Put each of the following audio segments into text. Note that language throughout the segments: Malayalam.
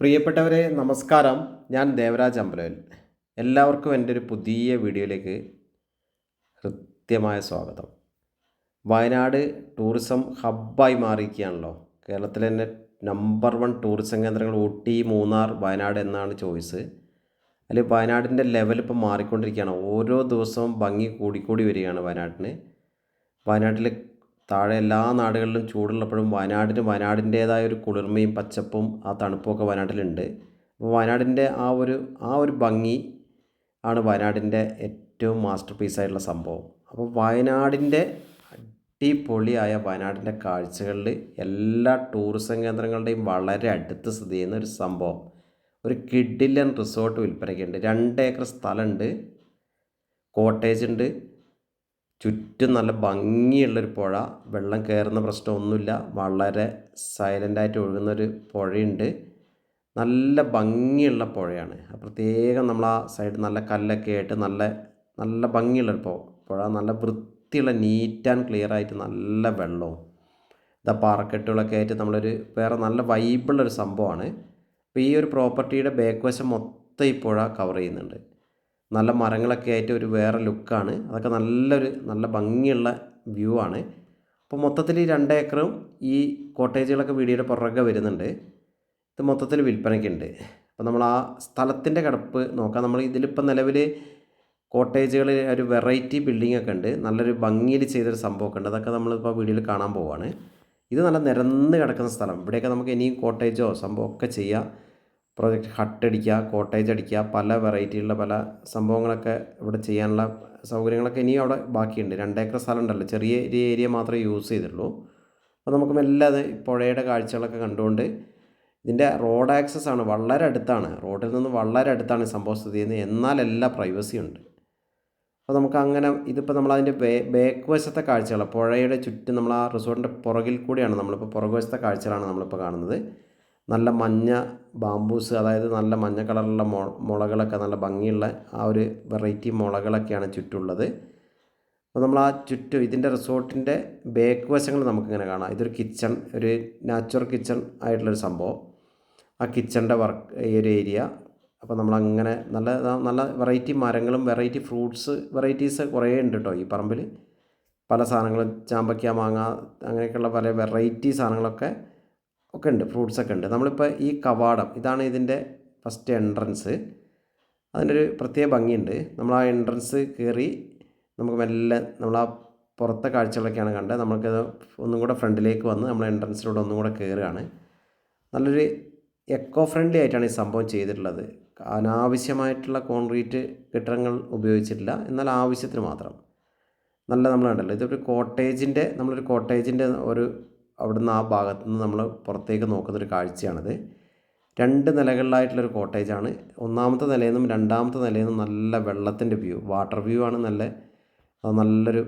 പ്രിയപ്പെട്ടവരെ നമസ്കാരം. ഞാൻ ദേവരാജ് അമ്പലവൽ. എല്ലാവർക്കും എൻ്റെ ഒരു പുതിയ വീഡിയോയിലേക്ക് ഹൃദ്യമായ സ്വാഗതം. വയനാട് ടൂറിസം ഹബ്ബായി മാറിയിരിക്കുകയാണല്ലോ. കേരളത്തിലെ തന്നെ നമ്പർ 1 ടൂറിസം കേന്ദ്രങ്ങൾ ഊട്ടി, മൂന്നാർ, വയനാട് എന്നാണ് ചോയ്സ്. അതിൽ വയനാടിൻ്റെ ലെവൽ ഇപ്പോൾ മാറിക്കൊണ്ടിരിക്കുകയാണ്. ഓരോ ദിവസവും ഭംഗി കൂടിക്കൂടി വരികയാണ് വയനാട്ടിന്. വയനാട്ടിൽ താഴെ എല്ലാ നാടുകളിലും ചൂടുള്ളപ്പോഴും വയനാടിൻ്റേതായ ഒരു കുളിർമയും പച്ചപ്പും ആ തണുപ്പൊക്കെ വയനാട്ടിലുണ്ട്. അപ്പോൾ വയനാടിൻ്റെ ആ ഒരു ഭംഗി ആണ് വയനാടിൻ്റെ ഏറ്റവും മാസ്റ്റർ പീസായിട്ടുള്ള സംഭവം. അപ്പോൾ വയനാടിൻ്റെ അടിപൊളിയായ വയനാടിൻ്റെ കാഴ്ചകളിൽ എല്ലാ ടൂറിസം കേന്ദ്രങ്ങളുടെയും വളരെ അടുത്ത് സ്ഥിതി ചെയ്യുന്ന ഒരു സംഭവം, ഒരു കിഡിലൻ റിസോർട്ട് വിൽപ്പനയ്ക്കുണ്ട്. 2 ഏക്കർ സ്ഥലമുണ്ട്, കോട്ടേജ് ഉണ്ട്, ചുറ്റും നല്ല ഭംഗിയുള്ളൊരു പുഴ, വെള്ളം കയറുന്ന പ്രശ്നമൊന്നുമില്ല, വളരെ സൈലൻ്റായിട്ട് ഒഴുകുന്നൊരു പുഴയുണ്ട്. നല്ല ഭംഗിയുള്ള പുഴയാണ്. പ്രത്യേകം നമ്മൾ ആ സൈഡ് നല്ല കല്ലൊക്കെ ആയിട്ട് നല്ല നല്ല ഭംഗിയുള്ളൊരു പുഴ, നല്ല വൃത്തിയുള്ള നീറ്റ് ആൻഡ് ക്ലിയർ ആയിട്ട് നല്ല വെള്ളവും പാറക്കെട്ടുകളൊക്കെ ആയിട്ട് നമ്മളൊരു വേറെ നല്ല വൈബുള്ളൊരു സംഭവമാണ്. അപ്പോൾ ഈ ഒരു പ്രോപ്പർട്ടിയുടെ ബാക്ക് വശം മൊത്തം ഈ പുഴ കവർ ചെയ്യുന്നുണ്ട്. നല്ല മരങ്ങളൊക്കെ ആയിട്ട് ഒരു വേറെ ലുക്കാണ്. അതൊക്കെ നല്ല ഭംഗിയുള്ള വ്യൂ ആണ്. അപ്പോൾ മൊത്തത്തിൽ ഈ 2 ഏക്കറും ഈ കോട്ടേജുകളൊക്കെ വീഡിയോയുടെ പുറകെ വരുന്നുണ്ട്. ഇത് മൊത്തത്തിൽ വിൽപ്പനയ്ക്കുണ്ട്. അപ്പോൾ നമ്മൾ ആ സ്ഥലത്തിൻ്റെ കിടപ്പ് നോക്കാം. നമ്മൾ ഇതിലിപ്പോൾ നിലവിൽ കോട്ടേജുകൾ ഒരു വെറൈറ്റി ബിൽഡിംഗ് ഒക്കെ ഉണ്ട്, നല്ലൊരു ഭംഗിയിൽ ചെയ്തൊരു സംഭവമൊക്കെ ഉണ്ട്. അതൊക്കെ നമ്മളിപ്പോൾ വീഡിയോയിൽ കാണാൻ പോവുകയാണ്. ഇത് നല്ല നിരന്ന് കിടക്കുന്ന സ്ഥലം. ഇവിടെയൊക്കെ നമുക്ക് ഇനിയും കോട്ടേജോ സംഭവമൊക്കെ ചെയ്യാം. പ്രോജക്റ്റ് ഹട്ട് അടിക്കുക, കോട്ടേജ് അടിക്കുക, പല വെറൈറ്റിയുള്ള പല സംഭവങ്ങളൊക്കെ ഇവിടെ ചെയ്യാനുള്ള സൗകര്യങ്ങളൊക്കെ ഇനിയും അവിടെ ബാക്കിയുണ്ട്. 2 ഏക്കർ സ്ഥലം ഉണ്ടല്ലോ, ചെറിയ ഒരു ഏരിയ മാത്രമേ യൂസ് ചെയ്തിട്ടുള്ളൂ. അപ്പോൾ നമുക്ക് മെല്ലെ അത് പുഴയുടെ കാഴ്ചകളൊക്കെ കണ്ടുകൊണ്ട്, ഇതിൻ്റെ റോഡ് ആക്സസ് ആണ്, വളരെ അടുത്താണ്, റോഡിൽ നിന്ന് വളരെ അടുത്താണ് ഈ സംഭവം സ്ഥിതി ചെയ്യുന്നത്. എന്നാൽ എല്ലാ പ്രൈവസിയും ഉണ്ട്. അപ്പോൾ നമുക്ക് അങ്ങനെ ഇതിപ്പോൾ നമ്മളതിൻ്റെ ബാക്ക് വശത്തെ കാഴ്ചകൾ, പുഴയുടെ ചുറ്റും നമ്മൾ ആ റിസോർട്ടിൻ്റെ പുറകിൽ കൂടിയാണ് നമ്മളിപ്പോൾ പുറകു വശത്തെ കാഴ്ചകളാണ് നമ്മളിപ്പോൾ കാണുന്നത്. നല്ല മഞ്ഞ ബാംബൂസ്, അതായത് നല്ല മഞ്ഞ കളറുള്ള മുളകളൊക്കെ, നല്ല ഭംഗിയുള്ള ആ ഒരു വെറൈറ്റി മുളകളൊക്കെയാണ് ചുറ്റുള്ളത്. അപ്പോൾ നമ്മൾ ആ ചുറ്റും ഇതിൻ്റെ റിസോർട്ടിൻ്റെ ബാക്ക് വശങ്ങൾ നമുക്കിങ്ങനെ കാണാം. ഇതൊരു കിച്ചൺ, ഒരു നാച്ചുറൽ കിച്ചൺ ആയിട്ടുള്ളൊരു സംഭവം. ആ കിച്ചണിൻ്റെ വർക്ക് ഈ ഒരു ഏരിയ. അപ്പോൾ നമ്മളങ്ങനെ നല്ല നല്ല വെറൈറ്റി മരങ്ങളും വെറൈറ്റി ഫ്രൂട്ട്സ് വെറൈറ്റീസ് കുറേ ഉണ്ട് കേട്ടോ ഈ പറമ്പിൽ. പല സാധനങ്ങളും, ചാമ്പയ്ക്ക, മാങ്ങ, അങ്ങനെയൊക്കെയുള്ള പല വെറൈറ്റി സാധനങ്ങളൊക്കെ ഉണ്ട്, ഫ്രൂട്ട്സൊക്കെ ഉണ്ട്. നമ്മളിപ്പോൾ ഈ കവാടം, ഇതാണ് ഇതിൻ്റെ ഫസ്റ്റ് എൻട്രൻസ്. അതിനൊരു പ്രത്യേക ഭംഗിയുണ്ട്. നമ്മൾ ആ എൻട്രൻസ് കയറി നമുക്ക് മെല്ലെ നമ്മൾ ആ പുറത്തെ കാഴ്ചകളൊക്കെയാണ് കണ്ടത്. നമുക്കത് ഒന്നും കൂടെ ഫ്രണ്ടിലേക്ക് വന്ന് നമ്മൾ എൻട്രൻസിലൂടെ ഒന്നും കൂടെ കയറുകയാണ്. നല്ലൊരു എക്കോ ഫ്രണ്ട്ലി ആയിട്ടാണ് ഈ സംഭവം ചെയ്തിട്ടുള്ളത്. അനാവശ്യമായിട്ടുള്ള കോൺക്രീറ്റ് കെട്ടിടങ്ങൾ ഉപയോഗിച്ചിട്ടില്ല, എന്നാൽ ആവശ്യത്തിന് മാത്രം. നല്ല നമ്മൾ കണ്ടല്ലോ, ഇതൊരു നമ്മളൊരു കോട്ടേജിൻ്റെ ഒരു അവിടുന്ന് ആ ഭാഗത്തു നിന്ന് നമ്മൾ പുറത്തേക്ക് നോക്കുന്നൊരു കാഴ്ചയാണിത്. 2 നിലകളിലായിട്ടുള്ളൊരു കോട്ടേജാണ്. 1ാമത്തെ നിലയിൽ നിന്നും 2ാമത്തെ നിലയിൽ നിന്നും നല്ല വെള്ളത്തിൻ്റെ വ്യൂ, വാട്ടർ വ്യൂ ആണ്. നല്ലൊരു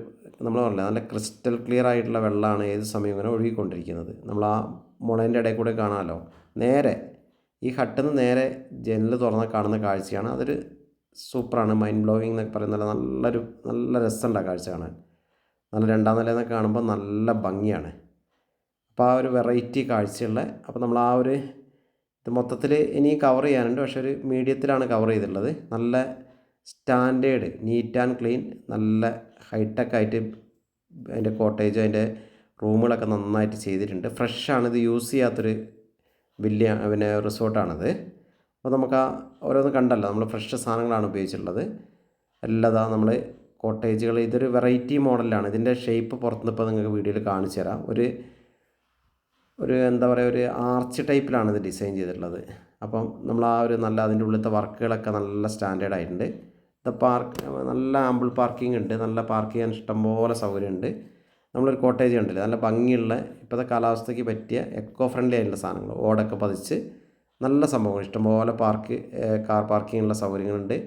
നമ്മൾ പറഞ്ഞില്ല, നല്ല ക്രിസ്റ്റൽ ക്ലിയർ ആയിട്ടുള്ള വെള്ളമാണ് ഏത് സമയം ഇങ്ങനെ ഒഴുകിക്കൊണ്ടിരിക്കുന്നത്. നമ്മൾ ആ മുളേൻ്റെ ഇടയിൽ കൂടെ കാണാമല്ലോ. നേരെ ഈ ഹട്ടിൽ നിന്ന് നേരെ ജനൽ തുറന്നാൽ കാണുന്ന കാഴ്ചയാണ്. അതൊരു സൂപ്പറാണ്, മൈൻഡ് ബ്ലോയിങ് എന്നൊക്കെ പറയുന്നത്. നല്ല രസമുണ്ട് ആ കാഴ്ച കാണാൻ. നല്ല 2ാം നിലയിൽ നിന്നൊക്കെ കാണുമ്പോൾ നല്ല ഭംഗിയാണ്. അപ്പോൾ ആ ഒരു വെറൈറ്റി കാഴ്ചയുള്ള, അപ്പോൾ നമ്മൾ ആ ഒരു ഇത് മൊത്തത്തിൽ ഇനി കവർ ചെയ്യാനുണ്ട്, പക്ഷേ ഒരു മീഡിയത്തിലാണ് കവർ ചെയ്തിട്ടുള്ളത്. നല്ല സ്റ്റാൻഡേർഡ്, നീറ്റ് ആൻഡ് ക്ലീൻ, നല്ല ഹൈടെക് ആയിട്ട് അതിൻ്റെ കോട്ടേജ്, അതിൻ്റെ റൂമുകളൊക്കെ നന്നായിട്ട് ചെയ്തിട്ടുണ്ട്. ഫ്രഷാണ്, ഇത് യൂസ് ചെയ്യാത്തൊരു വലിയ റിസോർട്ടാണിത്. അപ്പോൾ നമുക്ക് ആ ഓരോന്ന് കണ്ടല്ലോ, നമ്മൾ ഫ്രഷ് സാധനങ്ങളാണ് ഉപയോഗിച്ചിട്ടുള്ളത്. എല്ലാതാ നമ്മൾ കോട്ടേജുകൾ, ഇതൊരു വെറൈറ്റി മോഡലാണ്. ഇതിൻ്റെ ഷേപ്പ് പുറത്തുനിന്നിപ്പോൾ നിങ്ങൾക്ക് വീഡിയോയിൽ കാണിച്ചു തരാം. ഒരു എന്താ പറയുക, ഒരു ആർച്ച് ടൈപ്പിലാണ് ഇത് ഡിസൈൻ ചെയ്തിട്ടുള്ളത്. അപ്പം നമ്മൾ ആ ഒരു നല്ല അതിൻ്റെ ഉള്ളിലത്തെ വർക്കുകളൊക്കെ നല്ല സ്റ്റാൻഡേർഡ് ആയിട്ടുണ്ട്. നല്ല ആമ്പിൾ പാർക്കിംഗ് ഉണ്ട്, നല്ല പാർക്ക് ചെയ്യാൻ ഇഷ്ടംപോലെ സൗകര്യമുണ്ട്. നമ്മളൊരു കോട്ടേജ് കണ്ടില്ലേ, നല്ല ഭംഗിയുള്ള, ഇപ്പോഴത്തെ കാലാവസ്ഥയ്ക്ക് പറ്റിയ എക്കോ ഫ്രണ്ട്ലി ആയിട്ടുള്ള സാധനങ്ങൾ, ഓടൊക്കെ പതിച്ച് നല്ല സംഭവങ്ങൾ, ഇഷ്ടംപോലെ കാർ പാർക്കിങ്ങുള്ള സൗകര്യങ്ങളുണ്ട്.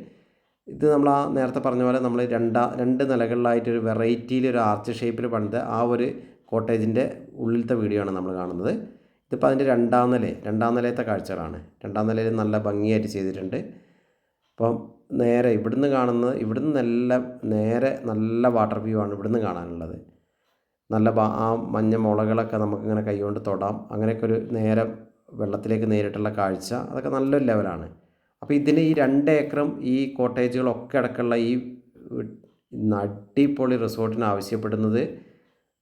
ഇത് നമ്മൾ ആ നേരത്തെ പറഞ്ഞ പോലെ നമ്മൾ 2 നിലകളിലായിട്ടൊരു വെറൈറ്റിയിൽ ഒരു ആർച്ച് ഷേപ്പിൽ പണിത ആ ഒരു കോട്ടേജിൻ്റെ ഉള്ളിലത്തെ വീഡിയോ ആണ് നമ്മൾ കാണുന്നത്. ഇതിപ്പോൾ അതിൻ്റെ 2ാം നിലയത്തെ കാഴ്ചകളാണ്. 2ാം നിലയിൽ നല്ല ഭംഗിയായിട്ട് ചെയ്തിട്ടുണ്ട്. അപ്പം നേരെ ഇവിടുന്ന് നേരെ നല്ല വാട്ടർ വ്യൂ ആണ് ഇവിടുന്ന് കാണാനുള്ളത്. നല്ല ആ മഞ്ഞ മുളകളൊക്കെ നമുക്കിങ്ങനെ കൈകൊണ്ട് തൊടാം. അങ്ങനെയൊക്കെ ഒരു നേരെ വെള്ളത്തിലേക്ക് നേരിട്ടുള്ള കാഴ്ച അതൊക്കെ നല്ലൊരു ലെവലാണ്. അപ്പോൾ ഇതിന് ഈ 2 ഏക്കറും ഈ കോട്ടേജുകളൊക്കെ അടക്കമുള്ള ഈ അടിപൊളി റിസോർട്ടിന് ആവശ്യപ്പെടുന്നത്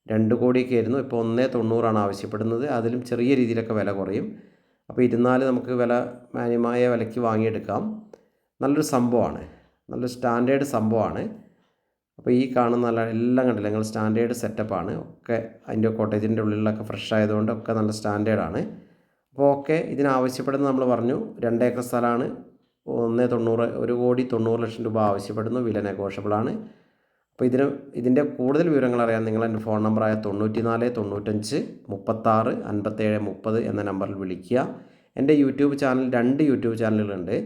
2 കോടിയൊക്കെ ആയിരുന്നു. ഇപ്പോൾ 1.90 ആവശ്യപ്പെടുന്നത്. അതിലും ചെറിയ രീതിയിലൊക്കെ വില കുറയും. അപ്പോൾ 24 നമുക്ക് വില മാന്യമായ വിലയ്ക്ക് വാങ്ങിയെടുക്കാം. നല്ലൊരു സംഭവമാണ്, നല്ലൊരു സ്റ്റാൻഡേർഡ് സംഭവമാണ്. അപ്പോൾ ഈ കാണുന്ന നല്ല എല്ലാം കണ്ടില്ല നിങ്ങൾ, സ്റ്റാൻഡേർഡ് സെറ്റപ്പാണ് ഒക്കെ. അതിൻ്റെ കോട്ടേജിൻ്റെ ഉള്ളിലൊക്കെ ഫ്രഷ് ആയതുകൊണ്ട് ഒക്കെ നല്ല സ്റ്റാൻഡേർഡാണ്. അപ്പോൾ ഓക്കെ, ഇതിനാവശ്യപ്പെടുന്നത് നമ്മൾ പറഞ്ഞു 2 ഏക്കർ സ്ഥലമാണ്. 1.90 1,90,00,000 രൂപ ആവശ്യപ്പെടുന്നു. വില നെഗോഷ്യബിളാണ്. അപ്പോൾ ഇതിൻ്റെ കൂടുതൽ വിവരങ്ങൾ അറിയാൻ നിങ്ങൾ എൻ്റെ ഫോൺ നമ്പറായ 94 95 36 57 30 എന്ന നമ്പറിൽ വിളിക്കുക. എൻ്റെ യൂട്യൂബ് ചാനൽ 2 യൂട്യൂബ് ചാനലുകളുണ്ട്.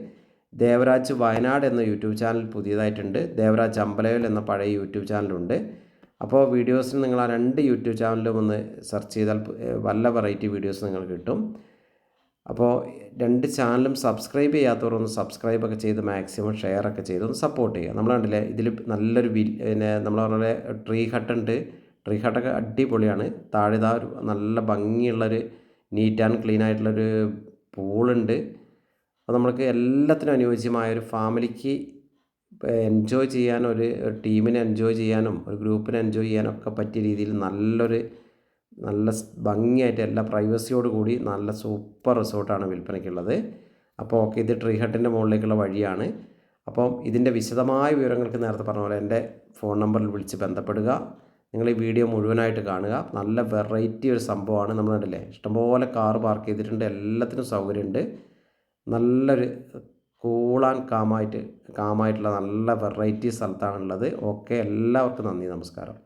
ദേവരാജ് വയനാട് എന്ന യൂട്യൂബ് ചാനൽ പുതിയതായിട്ടുണ്ട്. ദേവരാജ് അമ്പലവയൽ എന്ന പഴയ യൂട്യൂബ് ചാനലുണ്ട്. അപ്പോൾ വീഡിയോസിന് നിങ്ങൾ ആ 2 യൂട്യൂബ് ചാനലും ഒന്ന് സെർച്ച് ചെയ്താൽ വല്ല വെറൈറ്റി വീഡിയോസ് നിങ്ങൾക്ക് കിട്ടും. അപ്പോൾ 2 ചാനലും സബ്സ്ക്രൈബ് ചെയ്യാത്തവരൊന്ന് സബ്സ്ക്രൈബൊക്കെ ചെയ്ത് മാക്സിമം ഷെയറൊക്കെ ചെയ്ത് ഒന്ന് സപ്പോർട്ട് ചെയ്യുക. നമ്മൾ കണ്ടില്ലേ ഇതിൽ നല്ലൊരു പിന്നെ നമ്മൾ പറഞ്ഞ ട്രീ ഹട്ടുണ്ട്. ട്രീ ഹട്ടൊക്കെ അടിപൊളിയാണ്. താഴെ ഒരു നല്ല ഭംഗിയുള്ളൊരു നീറ്റ് ആൻഡ് ക്ലീൻ ആയിട്ടുള്ളൊരു പൂളുണ്ട്. അപ്പോൾ നമുക്ക് എല്ലാത്തിനും അനുയോജ്യമായ ഒരു ഫാമിലിക്ക് എൻജോയ് ചെയ്യാനും ഒരു ടീമിനെ എൻജോയ് ചെയ്യാനും ഒരു ഗ്രൂപ്പിനെ എൻജോയ് ചെയ്യാനും ഒക്കെ പറ്റിയ രീതിയിൽ നല്ല ഭംഗിയായിട്ട് എല്ലാ പ്രൈവസിയോട് കൂടി നല്ല സൂപ്പർ റിസോർട്ടാണ് വിൽപ്പനയ്ക്കുള്ളത്. അപ്പോൾ ഓക്കെ, ഇത് ട്രീ ഹട്ടിൻ്റെ മുകളിലേക്കുള്ള വഴിയാണ്. അപ്പം ഇതിൻ്റെ വിശദമായ വിവരങ്ങൾക്ക് നേരത്തെ പറഞ്ഞ പോലെ എൻ്റെ ഫോൺ നമ്പറിൽ വിളിച്ച് ബന്ധപ്പെടുക. നിങ്ങൾ ഈ വീഡിയോ മുഴുവനായിട്ട് കാണുക. നല്ല വെറൈറ്റി ഒരു സംഭവമാണ്. നമ്മൾ കണ്ടില്ലേ, ഇഷ്ടംപോലെ കാർ പാർക്ക് ചെയ്തിട്ടുണ്ട്. എല്ലാത്തിനും സൗകര്യമുണ്ട്. നല്ലൊരു കൂൾ ആൻഡ് കാമായിട്ടുള്ള നല്ല വെറൈറ്റി സ്ഥലത്താണുള്ളത്. ഓക്കെ, എല്ലാവർക്കും നന്ദി, നമസ്കാരം.